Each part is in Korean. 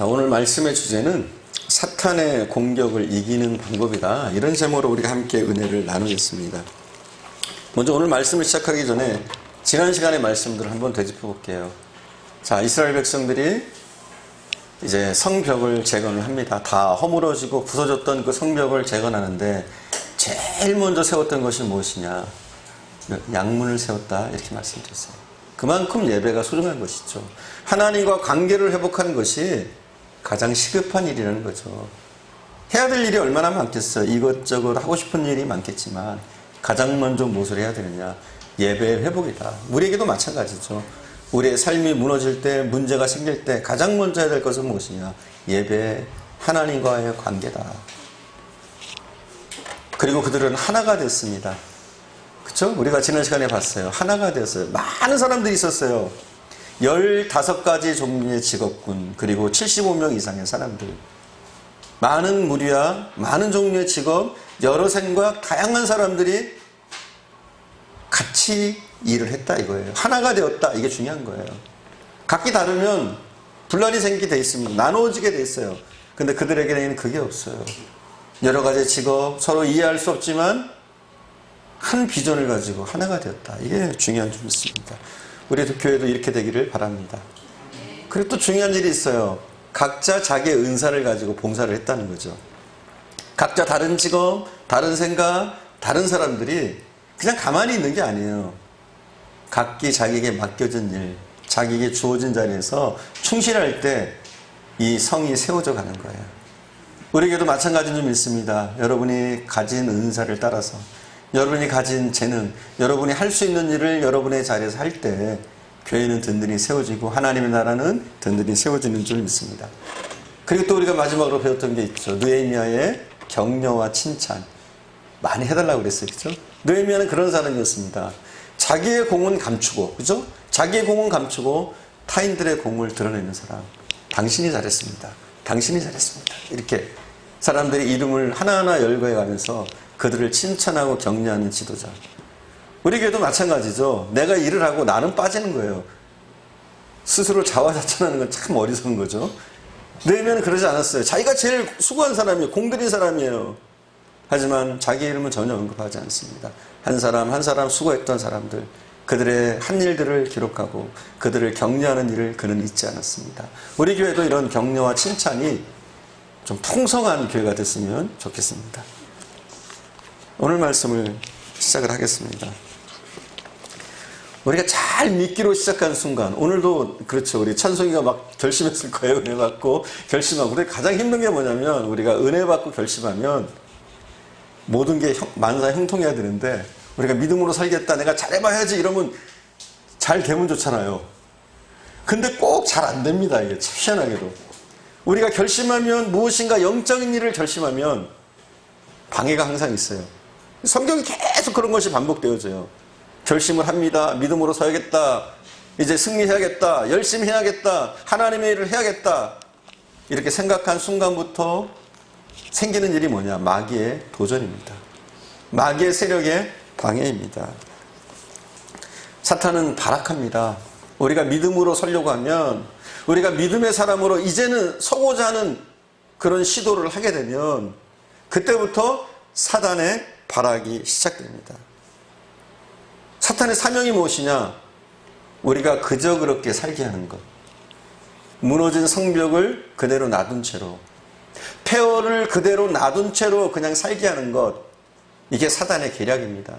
자, 오늘 말씀의 주제는 사탄의 공격을 이기는 방법이다. 이런 제목으로 우리가 함께 은혜를 나누겠습니다. 먼저 오늘 말씀을 시작하기 전에 지난 시간의 말씀들을 한번 되짚어 볼게요. 자, 이스라엘 백성들이 이제 성벽을 재건을 합니다. 다 허물어지고 부서졌던 그 성벽을 재건하는데 제일 먼저 세웠던 것이 무엇이냐? 양문을 세웠다. 이렇게 말씀드렸어요. 그만큼 예배가 소중한 것이죠. 하나님과 관계를 회복하는 것이 가장 시급한 일이라는 거죠. 해야 될 일이 얼마나 많겠어요. 이것저것 하고 싶은 일이 많겠지만 가장 먼저 무엇을 해야 되느냐? 예배의 회복이다. 우리에게도 마찬가지죠. 우리의 삶이 무너질 때, 문제가 생길 때 가장 먼저 해야 될 것은 무엇이냐? 예배, 하나님과의 관계다. 그리고 그들은 하나가 됐습니다. 그렇죠? 우리가 지난 시간에 봤어요. 하나가 되었어요. 많은 사람들이 있었어요. 15가지 종류의 직업군, 그리고 75명 이상의 사람들. 많은 무리와 많은 종류의 직업, 여러 생각, 다양한 사람들이 같이 일을 했다 이거예요. 하나가 되었다. 이게 중요한 거예요. 각기 다르면 분란이 생기게 돼 있습니다. 나누어지게 돼 있어요. 근데 그들에게는 그게 없어요. 여러 가지 직업, 서로 이해할 수 없지만 한 비전을 가지고 하나가 되었다. 이게 중요한 점 있습니다. 우리 교회도 이렇게 되기를 바랍니다. 그리고 또 중요한 일이 있어요. 각자 자기의 은사를 가지고 봉사를 했다는 거죠. 각자 다른 직업, 다른 생각, 다른 사람들이 그냥 가만히 있는 게 아니에요. 각기 자기에게 맡겨진 일, 자기에게 주어진 자리에서 충실할 때 이 성이 세워져 가는 거예요. 우리에게도 마찬가지인 점이 있습니다. 여러분이 가진 은사를 따라서, 여러분이 가진 재능, 여러분이 할 수 있는 일을 여러분의 자리에서 할 때 교회는 든든히 세워지고 하나님의 나라는 든든히 세워지는 줄 믿습니다. 그리고 또 우리가 마지막으로 배웠던 게 있죠. 느헤미야의 격려와 칭찬. 많이 해달라고 그랬어요. 그죠? 느헤미야는 그런 사람이었습니다. 자기의 공은 감추고, 그죠? 자기의 공은 감추고 타인들의 공을 드러내는 사람. 당신이 잘했습니다. 당신이 잘했습니다. 이렇게 사람들이 이름을 하나하나 열거해 가면서 그들을 칭찬하고 격려하는 지도자. 우리 교회도 마찬가지죠. 내가 일을 하고 나는 빠지는 거예요. 스스로 자화자찬하는 건 참 어리석은 거죠. 느헤미야는 그러지 않았어요. 자기가 제일 수고한 사람이에요. 공들인 사람이에요. 하지만 자기 이름은 전혀 언급하지 않습니다. 한 사람 한 사람 수고했던 사람들, 그들의 한 일들을 기록하고 그들을 격려하는 일을 그는 잊지 않았습니다. 우리 교회도 이런 격려와 칭찬이 좀 풍성한 교회가 됐으면 좋겠습니다. 오늘 말씀을 시작을 하겠습니다. 우리가 잘 믿기로 시작한 순간, 오늘도 그렇죠. 우리 찬송이가 막 결심했을 거예요. 은혜 받고 결심하고. 우리 가장 힘든 게 뭐냐면 우리가 은혜 받고 결심하면 모든 게 만사 형통해야 되는데 우리가 믿음으로 살겠다, 내가 잘해봐야지 이러면 잘 되면 좋잖아요. 근데 꼭 잘 안 됩니다. 이게 참 희한하게도. 우리가 결심하면, 무엇인가 영적인 일을 결심하면 방해가 항상 있어요. 성경이 계속 그런 것이 반복되어져요. 결심을 합니다. 믿음으로 서야겠다. 이제 승리해야겠다. 열심히 해야겠다. 하나님의 일을 해야겠다. 이렇게 생각한 순간부터 생기는 일이 뭐냐? 마귀의 도전입니다. 마귀의 세력의 방해입니다. 사탄은 발악합니다. 우리가 믿음으로 서려고 하면, 우리가 믿음의 사람으로 이제는 서고자 하는 그런 시도를 하게 되면 그때부터 사단의 발악이 시작됩니다. 사탄의 사명이 무엇이냐? 우리가 그저 그렇게 살게 하는 것. 무너진 성벽을 그대로 놔둔 채로, 폐허를 그대로 놔둔 채로 그냥 살게 하는 것. 이게 사단의 계략입니다.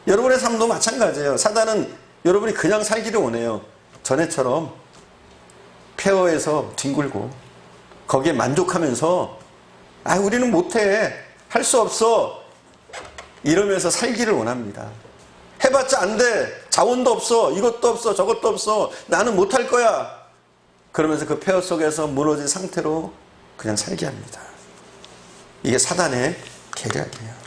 여러분의 삶도 마찬가지예요. 사단은 여러분이 그냥 살기를 원해요. 전에처럼 폐허에서 뒹굴고 거기에 만족하면서 우리는 못해, 할 수 없어 이러면서 살기를 원합니다. 해봤자 안 돼, 자원도 없어, 이것도 없어, 저것도 없어, 나는 못할 거야. 그러면서 그 폐허 속에서 무너진 상태로 그냥 살게 합니다. 이게 사단의 계략이에요.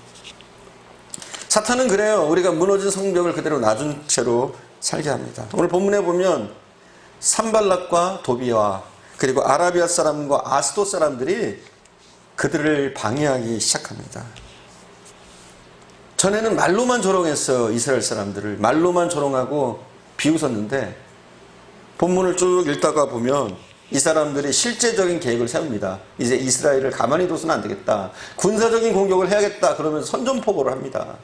사탄은 그래요. 우리가 무너진 성벽을 그대로 놔둔 채로 살게 합니다. 오늘 본문에 보면 산발락과 도비와 그리고 아라비아 사람과 아스돗 사람들이 그들을 방해하기 시작합니다. 전에는 말로만 조롱했어요. 이스라엘 사람들을 말로만 조롱하고 비웃었는데 본문을 쭉 읽다가 보면 이 사람들이 실제적인 계획을 세웁니다. 이제 이스라엘을 가만히 둬서는 안 되겠다. 군사적인 공격을 해야겠다. 그러면서 선전포고를 합니다.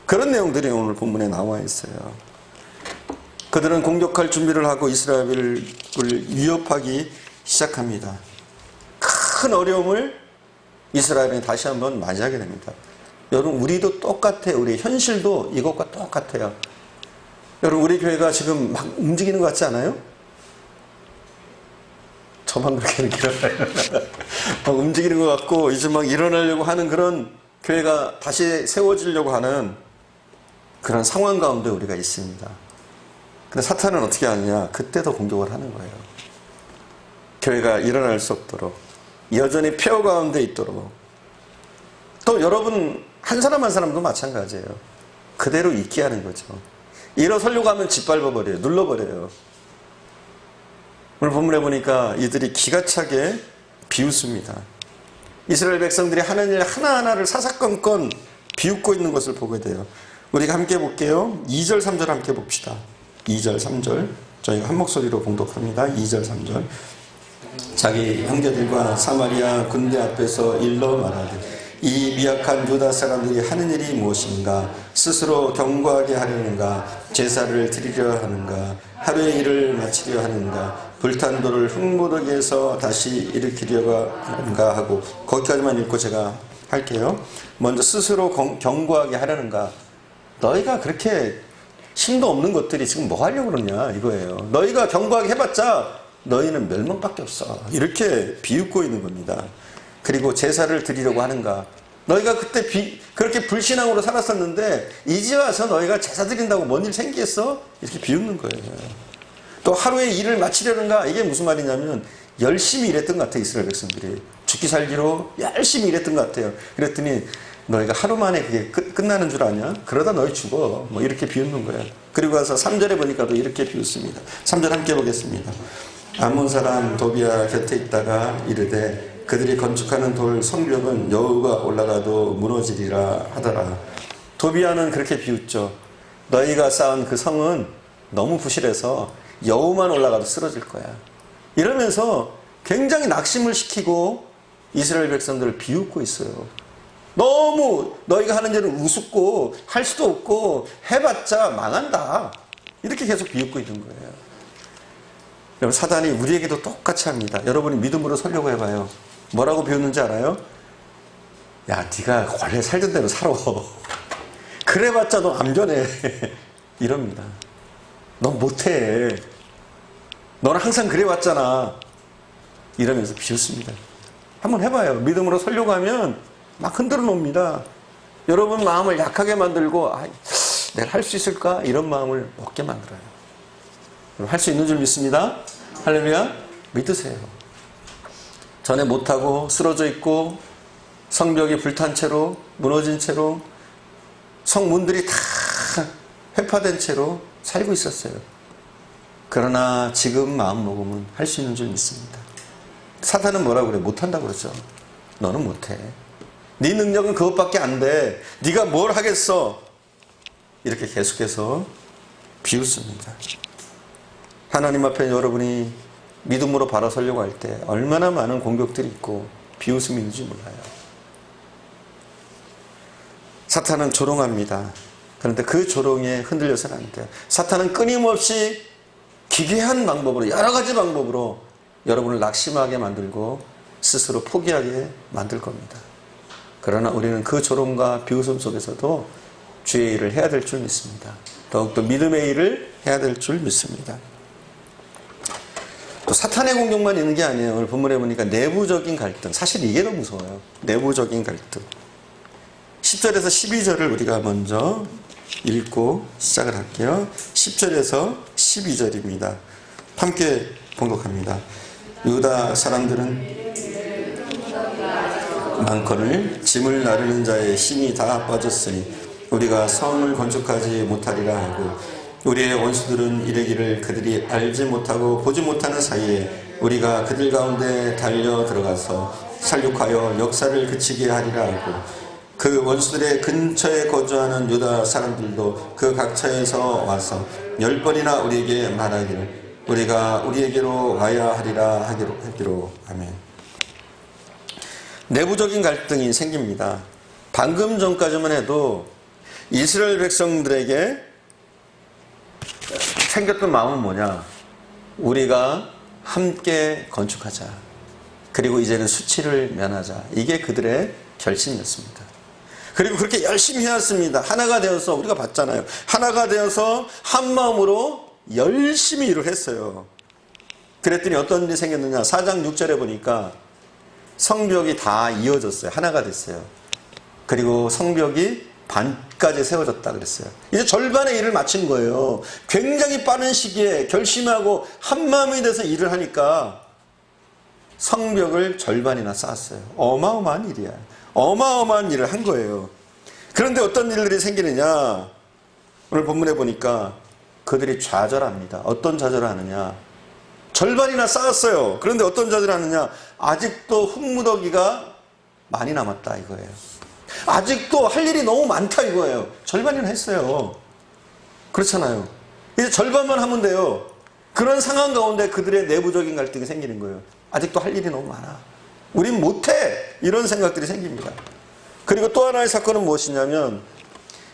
그런 내용들이 오늘 본문에 나와 있어요. 그들은 공격할 준비를 하고 이스라엘을 위협하기 시작합니다. 큰 어려움을 이스라엘은 다시 한번 맞이하게 됩니다. 여러분, 우리도 똑같아요. 우리 현실도 이것과 똑같아요. 여러분, 우리 교회가 지금 막 움직이는 것 같지 않아요? 저만 그렇게 느끼나요? 막 움직이는 것 같고 이제 막 일어나려고 하는 그런 교회가 다시 세워지려고 하는 그런 상황 가운데 우리가 있습니다. 근데 사탄은 어떻게 하느냐? 그때도 공격을 하는 거예요. 교회가 일어날 수 없도록, 여전히 폐허 가운데 있도록. 또 여러분 한 사람 한 사람도 마찬가지예요. 그대로 있게 하는 거죠. 일어서려고 하면 짓밟아버려요. 눌러버려요. 오늘 본문에 보니까 이들이 기가 차게 비웃습니다. 이스라엘 백성들이 하는 일 하나하나를 사사건건 비웃고 있는 것을 보게 돼요. 우리가 함께 볼게요. 2절 3절 함께 봅시다. 2절 3절 저희가 한 목소리로 봉독합니다. 2절 3절 자기 형제들과 사마리아 군대 앞에서 일러 말하되 이 미약한 유다 사람들이 하는 일이 무엇인가? 스스로 경고하게 하려는가? 제사를 드리려 하는가? 하루의 일을 마치려 하는가? 불탄 돌을 흙무더기에서 다시 일으키려고 하는가 하고 거기까지만 읽고 제가 할게요. 먼저 스스로 경고하게 하려는가? 너희가 그렇게 힘도 없는 것들이 지금 뭐 하려고 그러냐 이거예요. 너희가 경고하게 해봤자 너희는 멸망밖에 없어. 이렇게 비웃고 있는 겁니다. 그리고 제사를 드리려고 하는가? 너희가 그때 그렇게 불신앙으로 살았었는데 이제 와서 너희가 제사 드린다고 뭔 일 생기겠어? 이렇게 비웃는 거예요. 또 하루의 일을 마치려는가? 이게 무슨 말이냐면 열심히 일했던 것 같아요. 이스라엘 백성들이 죽기 살기로 열심히 일했던 것 같아요. 그랬더니 너희가 하루 만에 그게 끝나는 줄 아냐? 그러다 너희 죽어. 뭐 이렇게 비웃는 거예요. 그리고 와서 3절에 보니까 또 이렇게 비웃습니다. 3절 함께 보겠습니다. 암몬 사람 도비아 곁에 있다가 이르되 그들이 건축하는 돌 성벽은 여우가 올라가도 무너지리라 하더라. 도비아는 그렇게 비웃죠. 너희가 쌓은 그 성은 너무 부실해서 여우만 올라가도 쓰러질 거야. 이러면서 굉장히 낙심을 시키고 이스라엘 백성들을 비웃고 있어요. 너무 너희가 하는 일은 우습고 할 수도 없고 해봤자 망한다. 이렇게 계속 비웃고 있는 거예요. 여러분, 사단이 우리에게도 똑같이 합니다. 여러분이 믿음으로 서려고 해봐요. 뭐라고 비웃는지 알아요? 야, 네가 원래 살던 대로 살아. 그래봤자 너 안 변해. 이럽니다. 넌 못해. 너는 항상 그래왔잖아. 이러면서 비웃습니다. 한번 해봐요. 믿음으로 서려고 하면 막 흔들어 놓습니다. 여러분 마음을 약하게 만들고 내가 할 수 있을까? 이런 마음을 먹게 만들어요. 할 수 있는 줄 믿습니다. 할렐루야. 믿으세요. 전에 못하고 쓰러져 있고 성벽이 불탄 채로 무너진 채로 성문들이 다 회파된 채로 살고 있었어요. 그러나 지금 마음 먹으면 할 수 있는 줄 믿습니다. 사탄은 뭐라고 그래? 못한다고 그러죠. 너는 못해. 네 능력은 그것밖에 안 돼. 네가 뭘 하겠어? 이렇게 계속해서 비웃습니다. 하나님 앞에 여러분이 믿음으로 바라서려고 할 때 얼마나 많은 공격들이 있고 비웃음이 있는지 몰라요. 사탄은 조롱합니다. 그런데 그 조롱에 흔들려서는 안 돼요. 사탄은 끊임없이 기괴한 방법으로, 여러 가지 방법으로 여러분을 낙심하게 만들고 스스로 포기하게 만들 겁니다. 그러나 우리는 그 조롱과 비웃음 속에서도 주의 일을 해야 될 줄 믿습니다. 더욱더 믿음의 일을 해야 될 줄 믿습니다. 또 사탄의 공격만 있는 게 아니에요. 오늘 본문에 보니까 내부적인 갈등. 사실 이게 더 무서워요. 내부적인 갈등. 10절에서 12절을 우리가 먼저 읽고 시작을 할게요. 10절에서 12절입니다. 함께 봉독합니다. 유다 사람들은 많거늘 짐을 나르는 자의 힘이 다 빠졌으니 우리가 성을 건축하지 못하리라 하고 우리의 원수들은 이르기를 그들이 알지 못하고 보지 못하는 사이에 우리가 그들 가운데 달려 들어가서 살육하여 역사를 그치게 하리라 하고 그 원수들의 근처에 거주하는 유다 사람들도 그 각처에서 와서 10번이나 우리에게 말하기를 우리가 우리에게로 와야 하리라 하기로. 아멘. 내부적인 갈등이 생깁니다. 방금 전까지만 해도 이스라엘 백성들에게 생겼던 마음은 뭐냐? 우리가 함께 건축하자. 그리고 이제는 수치를 면하자. 이게 그들의 결심이었습니다. 그리고 그렇게 열심히 해왔습니다. 하나가 되어서, 우리가 봤잖아요. 하나가 되어서 한 마음으로 열심히 일을 했어요. 그랬더니 어떤 일이 생겼느냐? 4장 6절에 보니까 성벽이 다 이어졌어요. 하나가 됐어요. 그리고 성벽이 반까지 세워졌다 그랬어요. 이제 절반의 일을 마친 거예요. 굉장히 빠른 시기에 결심하고 한마음이 돼서 일을 하니까 성벽을 절반이나 쌓았어요. 어마어마한 일이야. 어마어마한 일을 한 거예요. 그런데 어떤 일들이 생기느냐? 오늘 본문에 보니까 그들이 좌절합니다. 어떤 좌절을 하느냐? 절반이나 쌓았어요. 그런데 어떤 좌절을 하느냐? 아직도 흙무더기가 많이 남았다 이거예요. 아직도 할 일이 너무 많다 이거예요. 절반이나 했어요. 그렇잖아요. 이제 절반만 하면 돼요. 그런 상황 가운데 그들의 내부적인 갈등이 생기는 거예요. 아직도 할 일이 너무 많아. 우린 못해. 이런 생각들이 생깁니다. 그리고 또 하나의 사건은 무엇이냐면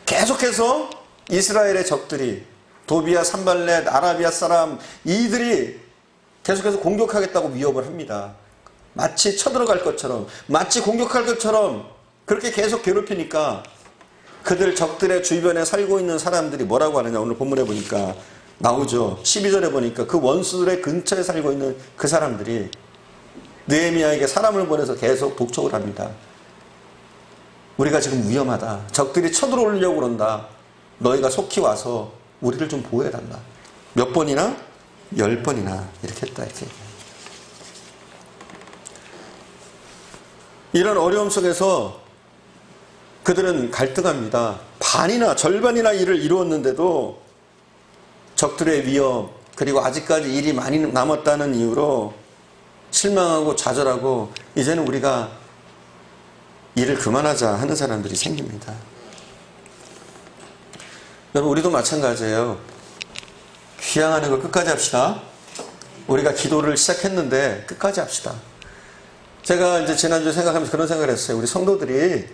계속해서 이스라엘의 적들이 도비아, 산발렛, 아라비아 사람 이들이 계속해서 공격하겠다고 위협을 합니다. 마치 쳐들어갈 것처럼, 마치 공격할 것처럼 그렇게 계속 괴롭히니까 그들 적들의 주변에 살고 있는 사람들이 뭐라고 하느냐? 오늘 본문에 보니까 나오죠. 12절에 보니까 그 원수들의 근처에 살고 있는 그 사람들이 느헤미야에게 사람을 보내서 계속 독촉을 합니다. 우리가 지금 위험하다. 적들이 쳐들어오려고 그런다. 너희가 속히 와서 우리를 좀 보호해달라. 몇 번이나? 10번이나 이렇게 했다. 이렇게. 이런 어려움 속에서 그들은 갈등합니다. 반이나 절반이나 일을 이루었는데도 적들의 위협 그리고 아직까지 일이 많이 남았다는 이유로 실망하고 좌절하고 이제는 우리가 일을 그만하자 하는 사람들이 생깁니다. 여러분 우리도 마찬가지예요. 귀향하는 걸 끝까지 합시다. 우리가 기도를 시작했는데 끝까지 합시다. 제가 이제 지난주에 생각하면서 그런 생각을 했어요. 우리 성도들이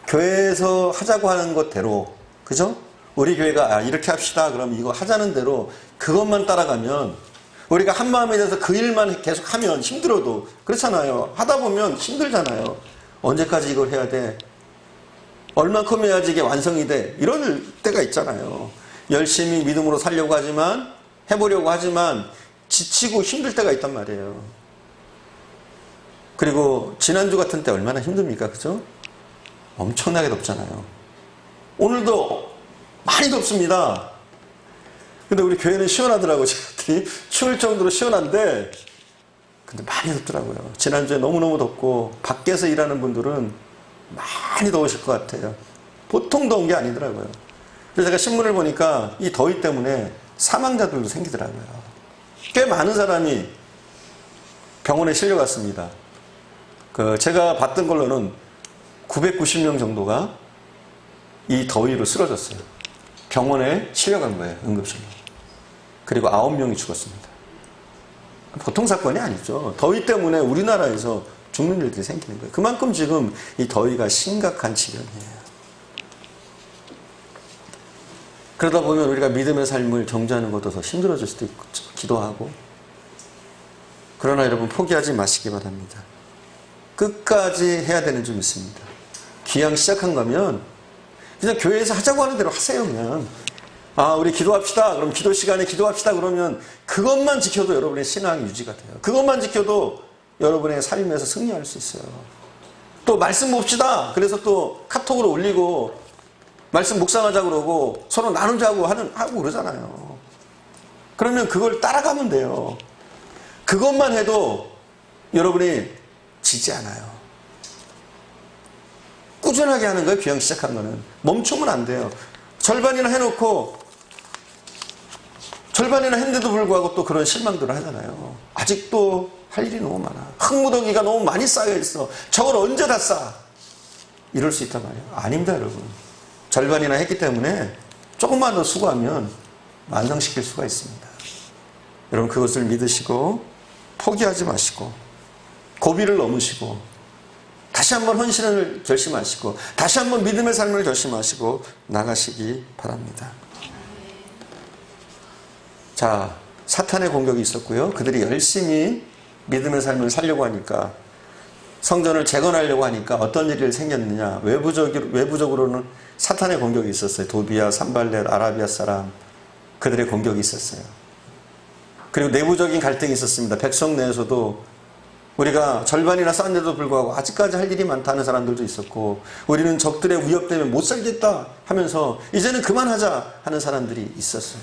교회에서 하자고 하는 것대로, 그죠? 우리 교회가 이렇게 합시다. 그럼 이거 하자는 대로 그것만 따라가면 우리가 한 마음에 대해서 그 일만 계속 하면 힘들어도 그렇잖아요. 하다 보면 힘들잖아요. 언제까지 이걸 해야 돼? 얼만큼 해야지 이게 완성이 돼? 이럴 때가 있잖아요. 열심히 믿음으로 살려고 하지만, 해보려고 하지만 지치고 힘들 때가 있단 말이에요. 그리고 지난주 같은 때 얼마나 힘듭니까? 그죠? 엄청나게 덥잖아요. 오늘도 많이 덥습니다. 근데 우리 교회는 시원하더라고요. 친구들이 추울 정도로 시원한데 근데 많이 덥더라고요. 지난주에 너무너무 덥고 밖에서 일하는 분들은 많이 더우실 것 같아요. 보통 더운 게 아니더라고요. 그래서 제가 신문을 보니까 이 더위 때문에 사망자들도 생기더라고요. 꽤 많은 사람이 병원에 실려갔습니다. 제가 봤던 걸로는 990명 정도가 이 더위로 쓰러졌어요. 병원에 실려간 거예요. 응급실로. 그리고 9명이 죽었습니다. 보통 사건이 아니죠. 더위 때문에 우리나라에서 죽는 일들이 생기는 거예요. 그만큼 지금 이 더위가 심각한 지경이에요. 그러다 보면 우리가 믿음의 삶을 경주하는 것도 더 힘들어질 수도 있고 기도하고. 그러나 여러분 포기하지 마시기 바랍니다. 끝까지 해야 되는 점 있습니다. 귀향 시작한 거면 그냥 교회에서 하자고 하는 대로 하세요. 그냥 우리 기도합시다. 그럼 기도 시간에 기도합시다. 그러면 그것만 지켜도 여러분의 신앙이 유지가 돼요. 그것만 지켜도 여러분의 삶에서 승리할 수 있어요. 또 말씀 봅시다. 그래서 또 카톡으로 올리고 말씀 묵상하자고 그러고 서로 나누자고 하고 그러잖아요. 그러면 그걸 따라가면 돼요. 그것만 해도 여러분이 지지 않아요. 꾸준하게 하는 거예요. 귀향 시작한 거는. 멈추면 안 돼요. 절반이나 해놓고 절반이나 했는데도 불구하고 또 그런 실망들을 하잖아요. 아직도 할 일이 너무 많아. 흙무더기가 너무 많이 쌓여있어. 저걸 언제 다 쌓아? 이럴 수 있단 말이에요. 아닙니다, 여러분. 절반이나 했기 때문에 조금만 더 수고하면 완성시킬 수가 있습니다. 여러분 그것을 믿으시고 포기하지 마시고 고비를 넘으시고 다시 한번 헌신을 결심하시고 다시 한번 믿음의 삶을 결심하시고 나가시기 바랍니다. 자, 사탄의 공격이 있었고요. 그들이 열심히 믿음의 삶을 살려고 하니까 성전을 재건하려고 하니까 어떤 일이 생겼느냐. 외부적으로는 사탄의 공격이 있었어요. 도비아, 산발렛, 아라비아 사람 그들의 공격이 있었어요. 그리고 내부적인 갈등이 있었습니다. 백성 내에서도 우리가 절반이나 쌓는데도 불구하고 아직까지 할 일이 많다는 사람들도 있었고 우리는 적들의 위협 때문에 못 살겠다 하면서 이제는 그만하자 하는 사람들이 있었어요.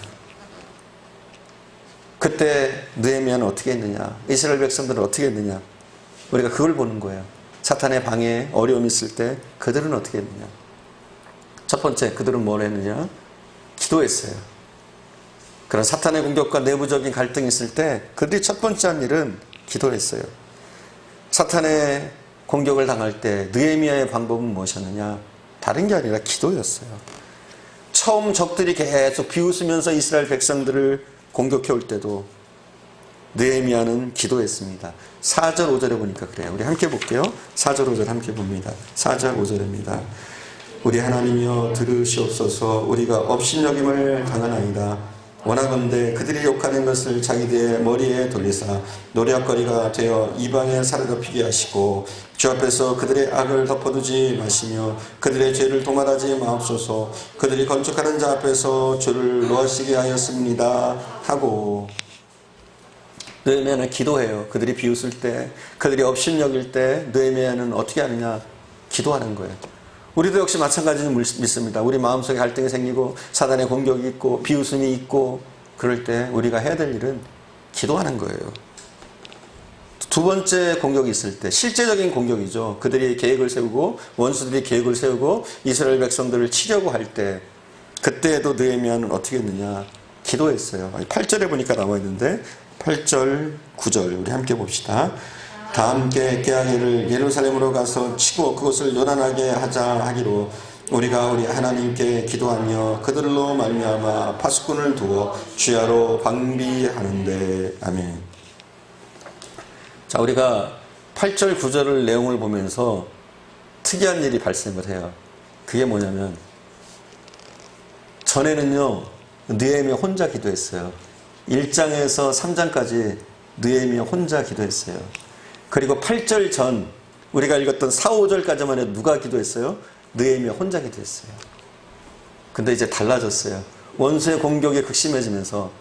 그때 느헤미야는 어떻게 했느냐, 이스라엘 백성들은 어떻게 했느냐, 우리가 그걸 보는 거예요. 사탄의 방해에 어려움이 있을 때 그들은 어떻게 했느냐. 첫 번째, 그들은 뭘 했느냐, 기도했어요. 그런 사탄의 공격과 내부적인 갈등이 있을 때 그들이 첫 번째 한 일은 기도했어요. 사탄의 공격을 당할 때 느헤미야의 방법은 무엇이었느냐, 다른 게 아니라 기도였어요. 처음 적들이 계속 비웃으면서 이스라엘 백성들을 공격해 올 때도 느헤미야는 기도했습니다. 4절 5절에 보니까 그래요. 우리 함께 볼게요. 4절 5절 함께 봅니다. 4절 5절입니다. 우리 하나님이여 들으시옵소서. 우리가 업신여김을 당하나이다. 원하건대 그들이 욕하는 것을 자기들의 머리에 돌리사 노략거리가 되어 이방에 사로잡히게 하시고 주 앞에서 그들의 악을 덮어두지 마시며 그들의 죄를 도말하지 마옵소서. 그들이 건축하는 자 앞에서 주를 노하시게 하였습니다 하고, 느헤미야는 기도해요. 그들이 비웃을 때, 그들이 업신여길 때 느헤미야는 어떻게 하느냐, 기도하는 거예요. 우리도 역시 마찬가지로 믿습니다. 우리 마음속에 갈등이 생기고 사단의 공격이 있고 비웃음이 있고 그럴 때 우리가 해야 될 일은 기도하는 거예요. 두 번째 공격이 있을 때, 실제적인 공격이죠. 그들이 계획을 세우고 원수들이 계획을 세우고 이스라엘 백성들을 치려고 할 때, 그때에도 느헤미야는 어떻게 했느냐, 기도했어요. 8절에 보니까 나와 있는데 8절 9절 우리 함께 봅시다. 다 함께 깨하기를 예루살렘으로 가서 치고 그것을 요란하게 하자 하기로 우리가 우리 하나님께 기도하며 그들로 말미암아 파수꾼을 두어 주야로 방비하는데. 아멘. 자, 우리가 8절 9절을 내용을 보면서 특이한 일이 발생을 해요. 그게 뭐냐면, 전에는요 느헤미야 혼자 기도했어요. 1장에서 3장까지 느헤미야 혼자 기도했어요. 그리고 8절 전 우리가 읽었던 4, 5절까지만 해도 누가 기도했어요? 느헤미야 혼자 기도했어요. 근데 이제 달라졌어요. 원수의 공격이 극심해지면서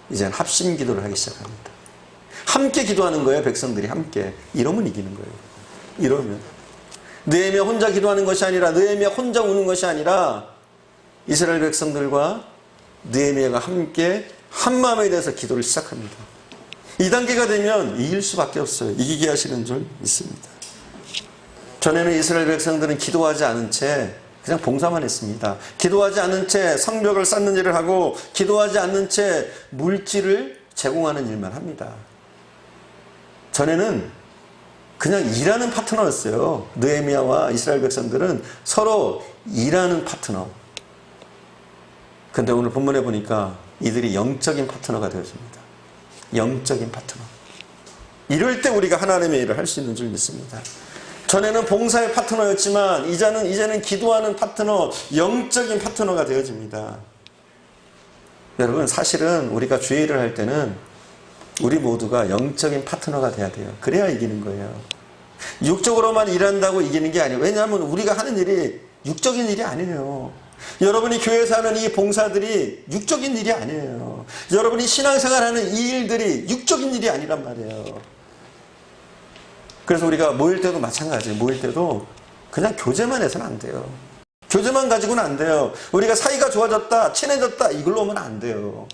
이제는 합심 기도를 하기 시작합니다. 함께 기도하는 거예요. 백성들이 함께. 이러면 이기는 거예요. 이러면 느헤미야 혼자 기도하는 것이 아니라, 느헤미야 혼자 우는 것이 아니라 이스라엘 백성들과 느헤미야가 함께 한 마음에 대해서 기도를 시작합니다. 이 단계가 되면 이길 수밖에 없어요. 이기게 하시는 줄 믿습니다. 전에는 이스라엘 백성들은 기도하지 않은 채 그냥 봉사만 했습니다. 기도하지 않은 채 성벽을 쌓는 일을 하고 기도하지 않는 채 물질을 제공하는 일만 합니다. 전에는 그냥 일하는 파트너였어요. 느헤미야와 이스라엘 백성들은 서로 일하는 파트너. 근데 오늘 본문에 보니까 이들이 영적인 파트너가 되었습니다. 영적인 파트너. 이럴 때 우리가 하나님의 일을 할 수 있는 줄 믿습니다. 전에는 봉사의 파트너였지만 이제는 기도하는 파트너, 영적인 파트너가 되어집니다. 여러분, 사실은 우리가 주의 일을 할 때는 우리 모두가 영적인 파트너가 돼야 돼요. 그래야 이기는 거예요. 육적으로만 일한다고 이기는 게 아니에요. 왜냐하면 우리가 하는 일이 육적인 일이 아니에요. 여러분이 교회에서 하는 이 봉사들이 육적인 일이 아니에요. 여러분이 신앙생활하는 이 일들이 육적인 일이 아니란 말이에요. 그래서 우리가 모일 때도 마찬가지예요. 모일 때도 그냥 교제만 해서는 안 돼요. 교제만 가지고는 안 돼요. 우리가 사이가 좋아졌다, 친해졌다, 이걸로 오면 안 돼요.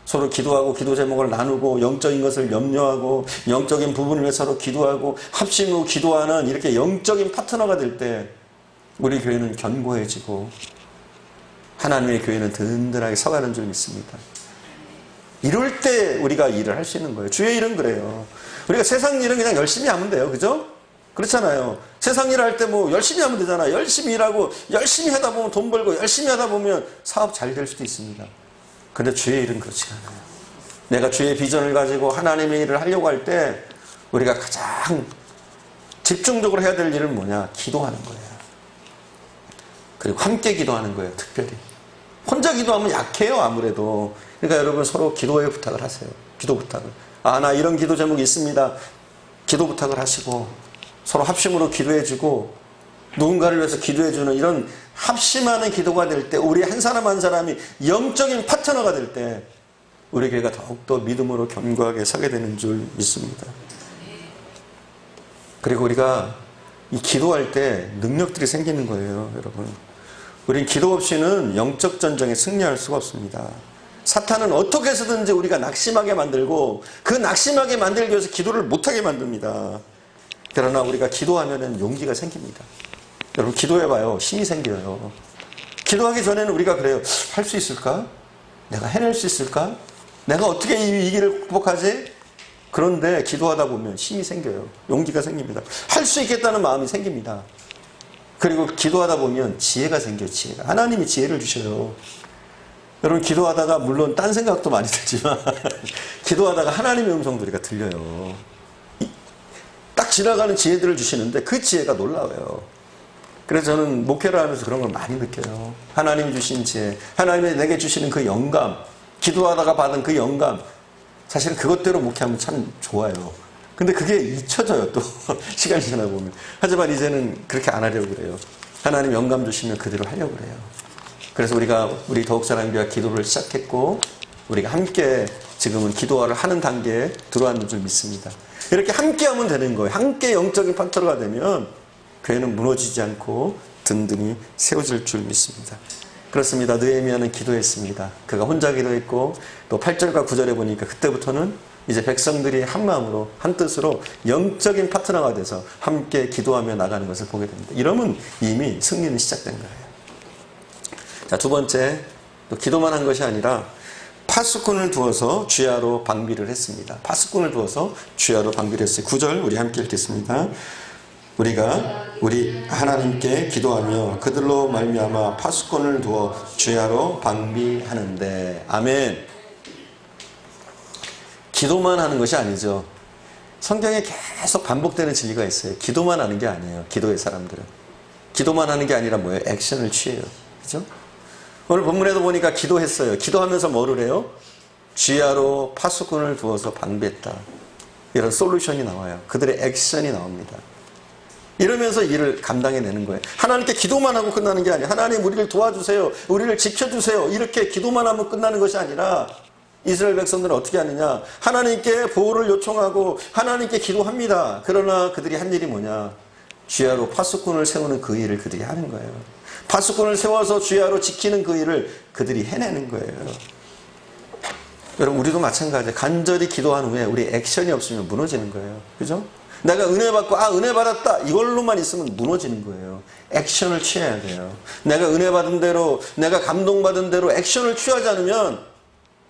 서로 기도하고 기도 제목을 나누고 영적인 것을 염려하고 영적인 부분을 위해 서로 기도하고 합심으로 기도하는 이렇게 영적인 파트너가 될 때 우리 교회는 견고해지고 하나님의 교회는 든든하게 서가는 줄 믿습니다. 이럴 때 우리가 일을 할 수 있는 거예요. 주의 일은 그래요. 우리가 세상 일은 그냥 열심히 하면 돼요. 그죠? 그렇잖아요. 세상 일을 할 때 뭐 열심히 하면 되잖아요. 열심히 일하고 열심히 하다 보면 돈 벌고 열심히 하다 보면 사업 잘 될 수도 있습니다. 근데 주의 일은 그렇지 않아요. 내가 주의 비전을 가지고 하나님의 일을 하려고 할 때 우리가 가장 집중적으로 해야 될 일은 뭐냐? 기도하는 거예요. 그리고 함께 기도하는 거예요. 특별히. 혼자 기도하면 약해요. 아무래도. 그러니까 여러분 서로 기도의 부탁을 하세요. 기도 부탁을. 나 이런 기도 제목이 있습니다. 기도 부탁을 하시고 서로 합심으로 기도해주고 누군가를 위해서 기도해주는 이런 합심하는 기도가 될 때 우리 한 사람 한 사람이 영적인 파트너가 될 때 우리 교회가 더욱더 믿음으로 견고하게 서게 되는 줄 믿습니다. 그리고 우리가 이 기도할 때 능력들이 생기는 거예요, 여러분. 우린 기도 없이는 영적 전쟁에 승리할 수가 없습니다. 사탄은 어떻게 해서든지 우리가 낙심하게 만들고 그 낙심하게 만들기 위해서 기도를 못하게 만듭니다. 그러나 우리가 기도하면 용기가 생깁니다. 여러분 기도해봐요. 힘이 생겨요. 기도하기 전에는 우리가 그래요. 할 수 있을까? 내가 해낼 수 있을까? 내가 어떻게 이 위기를 극복하지? 그런데 기도하다 보면 힘이 생겨요. 용기가 생깁니다. 할 수 있겠다는 마음이 생깁니다. 그리고 기도하다 보면 지혜가 생겨요. 지혜가. 하나님이 지혜를 주셔요. 여러분 기도하다가 물론 딴 생각도 많이 들지만 기도하다가 하나님의 음성도 우리가 들려요. 딱 지나가는 지혜들을 주시는데 그 지혜가 놀라워요. 그래서 저는 목회를 하면서 그런 걸 많이 느껴요. 하나님이 주신 지혜, 하나님이 내게 주시는 그 영감, 기도하다가 받은 그 영감, 사실은 그것대로 목회하면 참 좋아요. 근데 그게 잊혀져요, 또. 시간이 지나 보면. 하지만 이제는 그렇게 안 하려고 그래요. 하나님 영감 주시면 그대로 하려고 그래요. 그래서 우리 더욱사랑교회가 기도를 시작했고, 우리가 함께 지금은 기도를 하는 단계에 들어왔는 줄 믿습니다. 이렇게 함께 하면 되는 거예요. 함께 영적인 파트너가 되면 교회는 무너지지 않고 든든히 세워질 줄 믿습니다. 그렇습니다. 느헤미야는 기도했습니다. 그가 혼자 기도했고 또 8절과 9절에 보니까 그때부터는 이제 백성들이 한 마음으로 한 뜻으로 영적인 파트너가 돼서 함께 기도하며 나가는 것을 보게 됩니다. 이러면 이미 승리는 시작된 거예요. 자, 두 번째, 또 기도만 한 것이 아니라 파수꾼을 두어서 주야로 방비를 했습니다. 파수꾼을 두어서 주야로 방비를 했어요. 9절 우리 함께 읽겠습니다. 우리가 우리 하나님께 기도하며 그들로 말미암아 파수꾼을 두어 주야로 방비하는데. 아멘. 기도만 하는 것이 아니죠. 성경에 계속 반복되는 진리가 있어요. 기도만 하는 게 아니에요. 기도의 사람들은 기도만 하는 게 아니라 뭐예요? 액션을 취해요. 그죠? 오늘 본문에도 보니까 기도했어요. 기도하면서 뭐를 해요? 주야로 파수꾼을 두어서 방비했다. 이런 솔루션이 나와요. 그들의 액션이 나옵니다. 이러면서 일을 감당해내는 거예요. 하나님께 기도만 하고 끝나는 게 아니에요. 하나님 우리를 도와주세요. 우리를 지켜주세요. 이렇게 기도만 하면 끝나는 것이 아니라 이스라엘 백성들은 어떻게 하느냐. 하나님께 보호를 요청하고 하나님께 기도합니다. 그러나 그들이 한 일이 뭐냐. 주야로 파수꾼을 세우는 그 일을 그들이 하는 거예요. 파수꾼을 세워서 주야로 지키는 그 일을 그들이 해내는 거예요. 여러분 우리도 마찬가지예요. 간절히 기도한 후에 우리 액션이 없으면 무너지는 거예요. 그죠? 내가 은혜 받고 은혜 받았다 이걸로만 있으면 무너지는 거예요. 액션을 취해야 돼요. 내가 은혜 받은 대로 내가 감동받은 대로 액션을 취하지 않으면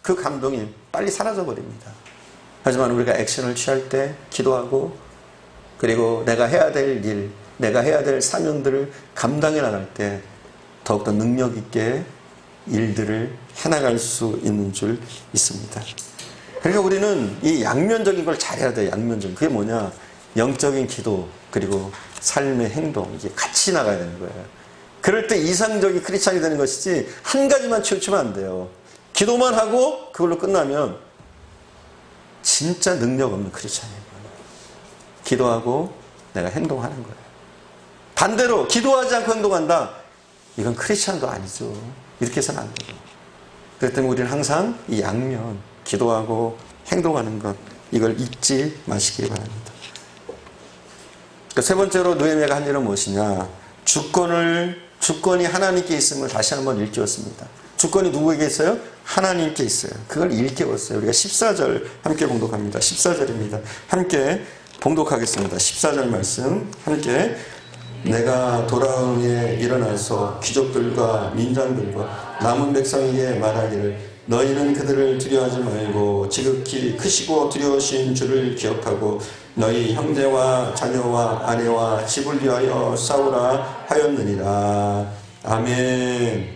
그 감동이 빨리 사라져 버립니다. 하지만 우리가 액션을 취할 때 기도하고 그리고 내가 해야 될 일, 내가 해야 될 사명들을 감당해 나갈 때 더욱더 능력 있게 일들을 해나갈 수 있는 줄 믿습니다. 그러니까 우리는 이 양면적인 걸 잘해야 돼요. 양면적. 그게 뭐냐. 영적인 기도 그리고 삶의 행동 이게 같이 나가야 되는 거예요. 그럴 때 이상적인 크리스찬이 되는 것이지 한 가지만 치우치면 안 돼요. 기도만 하고 그걸로 끝나면 진짜 능력 없는 크리스찬이에요. 기도하고 내가 행동하는 거예요. 반대로 기도하지 않고 행동한다. 이건 크리스찬도 아니죠. 이렇게 해서는 안 돼요. 그렇기 때문에 우리는 항상 이 양면 기도하고 행동하는 것 이걸 잊지 마시기 바랍니다. 세 번째로 느헤미야가 한 일은 무엇이냐. 주권이 하나님께 있음을 다시 한번 일깨웠습니다. 주권이 누구에게 있어요? 하나님께 있어요. 그걸 일깨웠어요. 우리가 14절 함께 봉독합니다. 14절입니다. 함께 봉독하겠습니다. 14절 말씀 함께. 내가 돌아온 후에 일어나서 귀족들과 민장들과 남은 백성에게 말하기를 너희는 그들을 두려워하지 말고 지극히 크시고 두려우신 주를 기억하고 너희 형제와 자녀와 아내와 집을 위하여 싸우라 하였느니라. 아멘.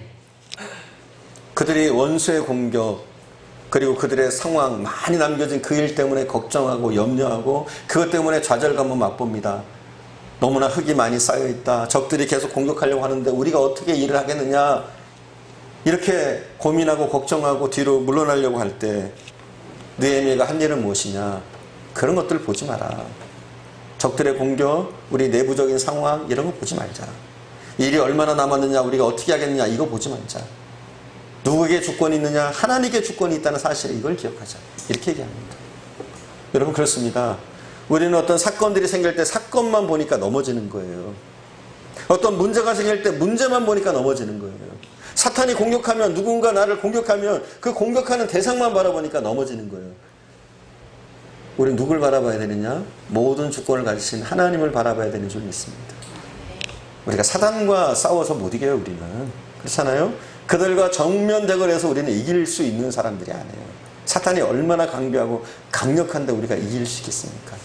그들이 원수의 공격, 그리고 그들의 상황, 많이 남겨진 그 일 때문에 걱정하고 염려하고 그것 때문에 좌절감을 맛봅니다. 너무나 흙이 많이 쌓여있다. 적들이 계속 공격하려고 하는데 우리가 어떻게 일을 하겠느냐. 이렇게 고민하고 걱정하고 뒤로 물러나려고 할 때 느헤미야가 한 일은 무엇이냐. 그런 것들 보지 마라. 적들의 공격, 우리 내부적인 상황 이런 거 보지 말자. 일이 얼마나 남았느냐, 우리가 어떻게 하겠느냐 이거 보지 말자. 누구에게 주권이 있느냐? 하나님께 주권이 있다는 사실, 이걸 기억하자. 이렇게 얘기합니다. 여러분, 그렇습니다. 우리는 어떤 사건들이 생길 때 사건만 보니까 넘어지는 거예요. 어떤 문제가 생길 때 문제만 보니까 넘어지는 거예요. 사탄이 공격하면, 누군가 나를 공격하면 그 공격하는 대상만 바라보니까 넘어지는 거예요. 우리는 누굴 바라봐야 되느냐? 모든 주권을 가지신 하나님을 바라봐야 되는 줄 믿습니다. 우리가 사단과 싸워서 못 이겨요. 우리는. 그렇잖아요? 그들과 정면 대결해서 우리는 이길 수 있는 사람들이 아니에요. 사탄이 얼마나 강교하고 강력한데 우리가 이길 수 있겠습니까?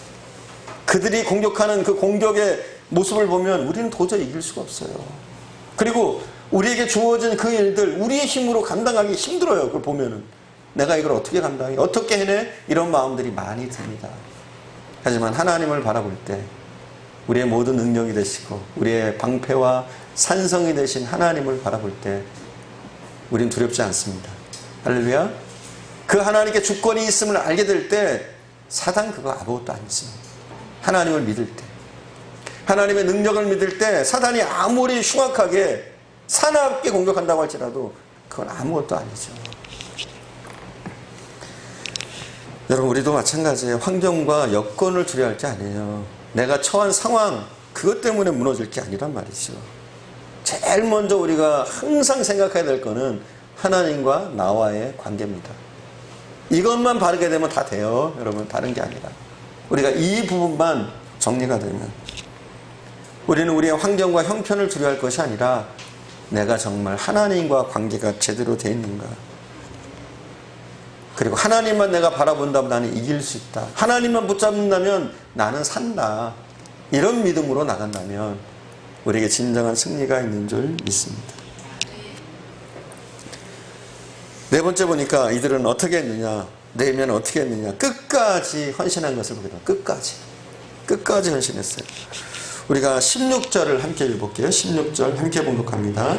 그들이 공격하는 그 공격의 모습을 보면 우리는 도저히 이길 수가 없어요. 그리고 우리에게 주어진 그 일들 우리의 힘으로 감당하기 힘들어요. 그걸 보면은 내가 이걸 어떻게 감당해? 어떻게 해내? 이런 마음들이 많이 듭니다. 하지만 하나님을 바라볼 때 우리의 모든 능력이 되시고 우리의 방패와 산성이 되신 하나님을 바라볼 때 우린 두렵지 않습니다. 할렐루야. 그 하나님께 주권이 있음을 알게 될 때 사단 그거 아무것도 아니지. 하나님을 믿을 때, 하나님의 능력을 믿을 때 사단이 아무리 흉악하게 사납게 공격한다고 할지라도 그건 아무것도 아니죠. 여러분, 우리도 마찬가지예요. 환경과 여건을 두려워할 게 아니에요. 내가 처한 상황, 그것 때문에 무너질 게 아니란 말이죠. 제일 먼저 우리가 항상 생각해야 될 거는 하나님과 나와의 관계입니다. 이것만 바르게 되면 다 돼요. 여러분, 다른 게 아니라. 우리가 이 부분만 정리가 되면 우리는 우리의 환경과 형편을 두려워할 것이 아니라 내가 정말 하나님과 관계가 제대로 되어 있는가. 그리고 하나님만 내가 바라본다면 나는 이길 수 있다. 하나님만 붙잡는다면 나는 산다. 이런 믿음으로 나간다면 우리에게 진정한 승리가 있는 줄 믿습니다. 네 번째 보니까 이들은 어떻게 했느냐. 느헤미야는 어떻게 했느냐. 끝까지 헌신한 것을 보게 됩니다. 끝까지 헌신했어요. 우리가 16절을 함께 읽어볼게요. 16절 함께 봉독합니다.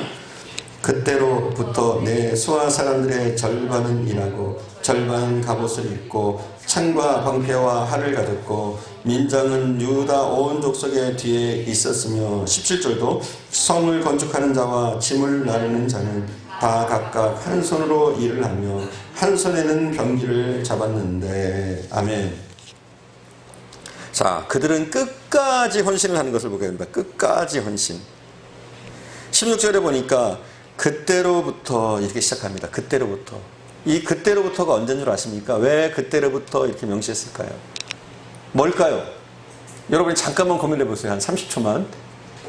그때로부터 내 수하 사람들의 절반은 일하고 절반 갑옷을 입고 창과 방패와 활을 가졌고 민장은 유다 온 족속의 뒤에 있었으며 17절도 성을 건축하는 자와 짐을 나르는 자는 다 각각 한 손으로 일을 하며 한 손에는 병기를 잡았는데. 아멘. 자, 그들은 끝까지 헌신을 하는 것을 보게 됩니다. 끝까지 헌신. 16절에 보니까 그때로부터 이렇게 시작합니다. 그때로부터. 이 그때로부터가 언제인 줄 아십니까? 왜 그때로부터 이렇게 명시했을까요? 뭘까요? 여러분이 잠깐만 고민해 보세요. 한 30초만.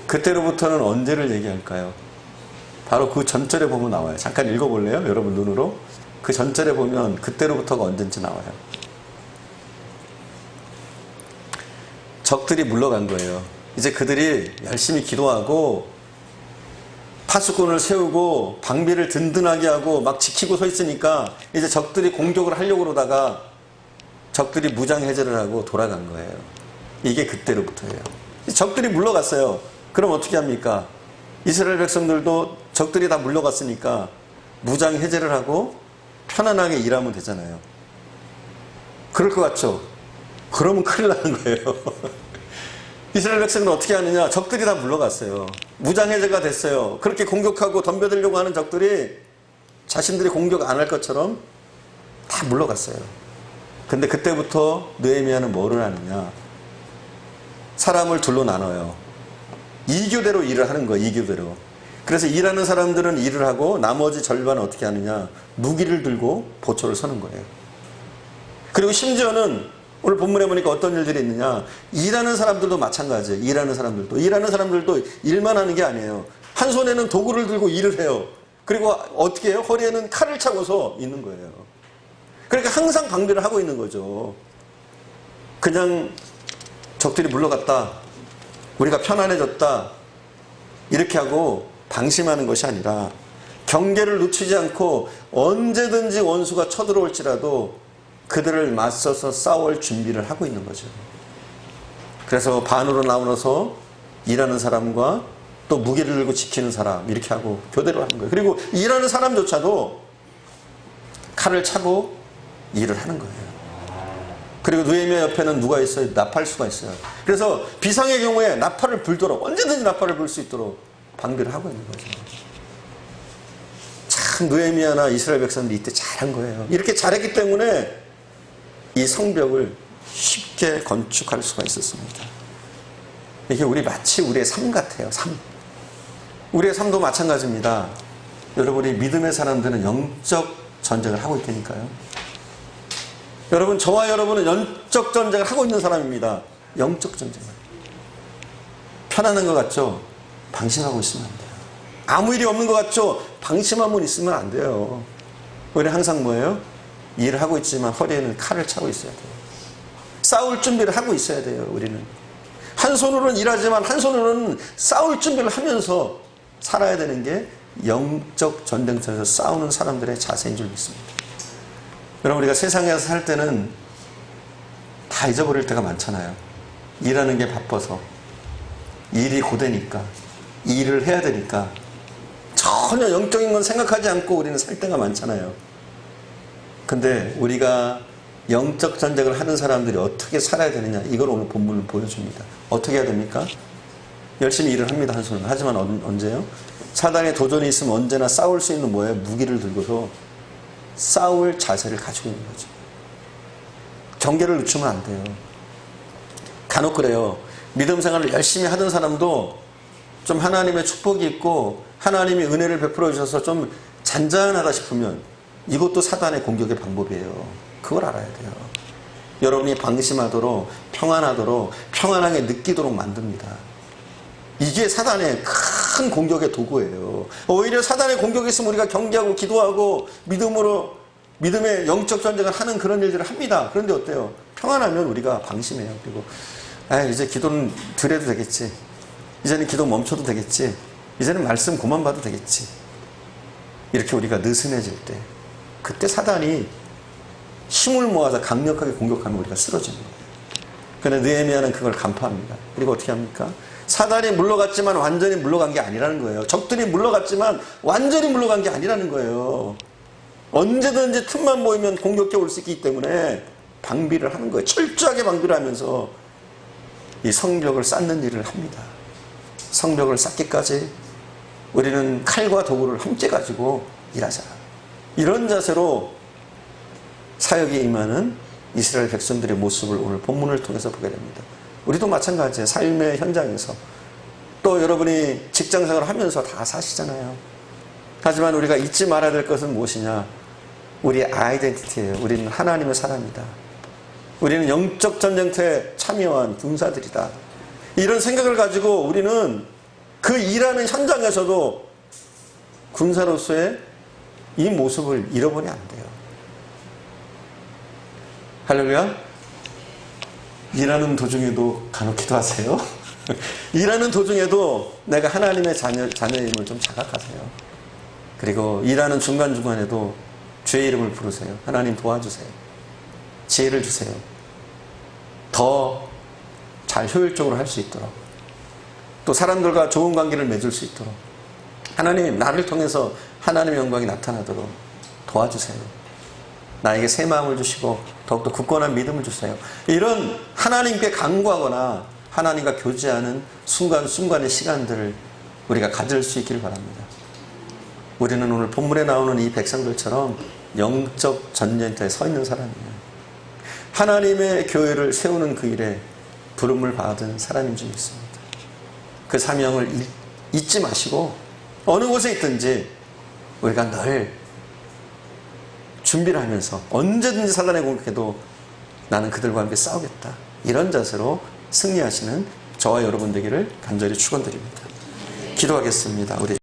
그때로부터는 언제를 얘기할까요? 바로 그 전절에 보면 나와요. 잠깐 읽어볼래요? 여러분 눈으로. 그 전절에 보면 그때로부터가 언제인지 나와요. 적들이 물러간 거예요. 이제 그들이 열심히 기도하고 파수꾼을 세우고 방비를 든든하게 하고 막 지키고 서 있으니까 이제 적들이 공격을 하려고 그러다가 적들이 무장해제를 하고 돌아간 거예요. 이게 그때로부터예요. 적들이 물러갔어요. 그럼 어떻게 합니까? 이스라엘 백성들도 적들이 다 물러갔으니까 무장해제를 하고 편안하게 일하면 되잖아요. 그럴 것 같죠? 그러면 큰일 나는 거예요. 이스라엘 백성은 어떻게 하느냐? 적들이 다 물러갔어요. 무장해제가 됐어요. 그렇게 공격하고 덤벼들려고 하는 적들이 자신들이 공격 안 할 것처럼 다 물러갔어요. 근데 그때부터 느헤미야는 뭐를 하느냐? 사람을 둘로 나눠요. 이교대로 일을 하는 거예요. 이교대로. 그래서 일하는 사람들은 일을 하고 나머지 절반은 어떻게 하느냐? 무기를 들고 보초를 서는 거예요. 그리고 심지어는 오늘 본문에 보니까 어떤 일들이 있느냐. 일하는 사람들도 마찬가지예요. 일하는 사람들도 일만 하는 게 아니에요. 한 손에는 도구를 들고 일을 해요. 그리고 어떻게 해요? 허리에는 칼을 차고서 있는 거예요. 그러니까 항상 방비를 하고 있는 거죠. 그냥 적들이 물러갔다, 우리가 편안해졌다 이렇게 하고 방심하는 것이 아니라 경계를 늦추지 않고 언제든지 원수가 쳐들어올지라도 그들을 맞서서 싸울 준비를 하고 있는 거죠. 그래서 반으로 나눠서 일하는 사람과 또 무기를 들고 지키는 사람 이렇게 하고 교대로 하는 거예요. 그리고 일하는 사람조차도 칼을 차고 일을 하는 거예요. 그리고 느헤미야 옆에는 누가 있어요? 나팔수가 있어요. 그래서 비상의 경우에 나팔을 불도록 언제든지 나팔을 불 수 있도록 방비를 하고 있는 거죠. 참 느헤미야나 이스라엘 백성들이 이때 잘한 거예요. 이렇게 잘했기 때문에 이 성벽을 쉽게 건축할 수가 있었습니다. 이게 마치 우리의 삶 같아요. 삶. 우리의 삶도 마찬가지입니다. 여러분이 믿음의 사람들은 영적 전쟁을 하고 있다니까요. 여러분, 저와 여러분은 영적 전쟁을 하고 있는 사람입니다. 영적 전쟁을. 편안한 것 같죠? 방심하고 있으면 안 돼요. 아무 일이 없는 것 같죠? 방심하면 있으면 안 돼요. 우리는 항상 뭐예요? 일을 하고 있지만 허리에는 칼을 차고 있어야 돼요. 싸울 준비를 하고 있어야 돼요. 우리는 한 손으로는 일하지만 한 손으로는 싸울 준비를 하면서 살아야 되는 게 영적 전쟁터에서 싸우는 사람들의 자세인 줄 믿습니다. 여러분, 우리가 세상에서 살 때는 다 잊어버릴 때가 많잖아요. 일하는 게 바빠서, 일이 고되니까, 일을 해야 되니까 전혀 영적인 건 생각하지 않고 우리는 살 때가 많잖아요. 근데 우리가 영적 전쟁을 하는 사람들이 어떻게 살아야 되느냐, 이걸 오늘 본문은 보여줍니다. 어떻게 해야 됩니까? 열심히 일을 합니다, 한 손으로. 하지만 언제요? 사단의 도전이 있으면 언제나 싸울 수 있는 뭐예요? 무기를 들고서 싸울 자세를 가지고 있는 거죠. 경계를 늦추면 안 돼요. 간혹 그래요. 믿음 생활을 열심히 하던 사람도 좀 하나님의 축복이 있고 하나님이 은혜를 베풀어 주셔서 좀 잔잔하다 싶으면 이것도 사단의 공격의 방법이에요. 그걸 알아야 돼요. 여러분이 방심하도록, 평안하도록, 평안하게 느끼도록 만듭니다. 이게 사단의 큰 공격의 도구예요. 오히려 사단의 공격이 있으면 우리가 경계하고 기도하고 믿음의 영적 전쟁을 하는 그런 일들을 합니다. 그런데 어때요? 평안하면 우리가 방심해요. 그리고 이제 기도는 드려도 되겠지. 이제는 기도 멈춰도 되겠지. 이제는 말씀 그만 봐도 되겠지. 이렇게 우리가 느슨해질 때, 그때 사단이 힘을 모아서 강력하게 공격하면 우리가 쓰러지는 거예요. 그런데 느헤미야는 그걸 간파합니다. 그리고 어떻게 합니까? 사단이 물러갔지만 완전히 물러간 게 아니라는 거예요. 적들이 물러갔지만 완전히 물러간 게 아니라는 거예요. 언제든지 틈만 보이면 공격해 올 수 있기 때문에 방비를 하는 거예요. 철저하게 방비를 하면서 이 성벽을 쌓는 일을 합니다. 성벽을 쌓기까지 우리는 칼과 도구를 함께 가지고 일하자. 이런 자세로 사역에 임하는 이스라엘 백성들의 모습을 오늘 본문을 통해서 보게 됩니다. 우리도 마찬가지예요. 삶의 현장에서. 또 여러분이 직장생활을 하면서 다 사시잖아요. 하지만 우리가 잊지 말아야 될 것은 무엇이냐? 우리의 아이덴티티예요. 우리는 하나님의 사람이다. 우리는 영적 전쟁터에 참여한 군사들이다. 이런 생각을 가지고 우리는 그 일하는 현장에서도 군사로서의 이 모습을 잃어버리면 안 돼요. 할렐루야. 일하는 도중에도 간혹 기도하세요. 일하는 도중에도 내가 하나님의 자녀임을 좀 자각하세요. 그리고 일하는 중간중간에도 주의 이름을 부르세요. 하나님 도와주세요. 지혜를 주세요. 더 잘 효율적으로 할 수 있도록, 또 사람들과 좋은 관계를 맺을 수 있도록, 하나님 나를 통해서 하나님의 영광이 나타나도록 도와주세요. 나에게 새 마음을 주시고 더욱더 굳건한 믿음을 주세요. 이런 하나님께 간구하거나 하나님과 교제하는 순간순간의 시간들을 우리가 가질 수 있기를 바랍니다. 우리는 오늘 본문에 나오는 이 백성들처럼 영적 전쟁터에 서 있는 사람이에요. 하나님의 교회를 세우는 그 일에 부름을 받은 사람인 줄 믿습니다. 그 사명을 잊지 마시고 어느 곳에 있든지 우리가 늘 준비를 하면서 언제든지 사단의 공격해도 나는 그들과 함께 싸우겠다. 이런 자세로 승리하시는 저와 여러분 되기를 간절히 축원드립니다. 기도하겠습니다. 우리